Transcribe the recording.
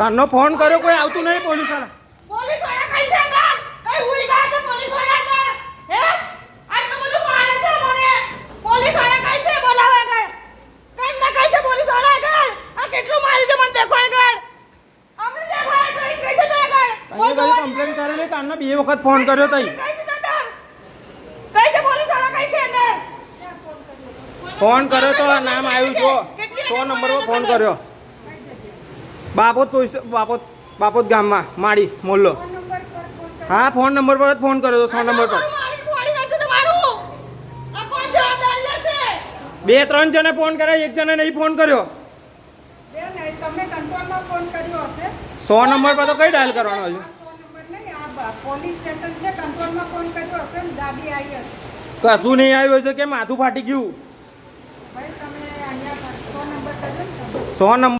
કાનનો phone કર્યો કોઈ આવતું નહીં પોલીસ વાળા. પોલીસ વાળા કઈ છે અંદર? કઈ હુઈ ગયા છે પોલીસ વાળા અંદર? હે? આટલું બધું મારે છે મને. પોલીસ વાળા કઈ છે બોલાવે આગળ? કઈ ના કઈ છે પોલીસ વાળા આગળ? આ કેટલું માર્યું છે મને દેખો આગળ. અમને દેખો આગળ કઈ છે બે આગળ. કોઈ કમ્પ્લેન કરેલી કાનનો 2 વખત ફોન કર્યો તઈ. કઈ છે અંદર? કઈ છે પોલીસ વાળા કઈ છે અંદર? ફોન કર્યો તો નામ આવ્યું જો 100 નંબર પર ફોન કર્યો. બાપોદ ગામમાં માડી મોલ્લો. હા ફોન નંબર પર જ ફોન કર્યો તો 100 નંબર પર. મારી ફોડી નાખ્યું તમારું. આ કોણ જવાબદાર લેશે? 2-3 જણે ફોન કર્યા, એક જણે નહીં ફોન કર્યો. તમે કંટ્રોલમાં ફોન કર્યો હશે 100 નંબર પર તો કઈ ડાયલ કરવાનો હજુ? 100 નંબર નહીં, આ પોલીસ સ્ટેશન છે, કંટ્રોલમાં ફોન કર્યો હશે ને ગાડી આવી હશે. કશું નહીં આવ્યું છે કે માથું ફાટી ગયું. ભાઈ તમે અહીંયા 100 નંબર કર્યો ને 100 નંબર